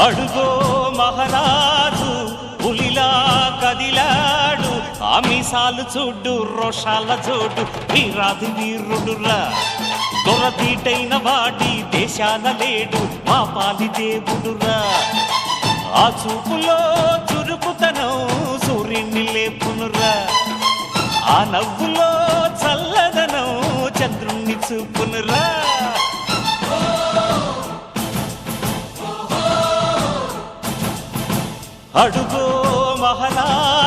అడుగో మహారాజు పులిలా కదిలాడు, ఆమిసాలు చూడు రోషాల జోడు, వీరాది వీరుడురా. దొరతీటైన వాడి దేశాన లేడు, మా పాలి దేవుడురా. ఆ చూపులో చురుకుతనం సూర్యుని లేపునురా, ఆ నవ్వులో చల్లదనం చంద్రుణ్ణి చూపునురా. అడుగో మహారాజు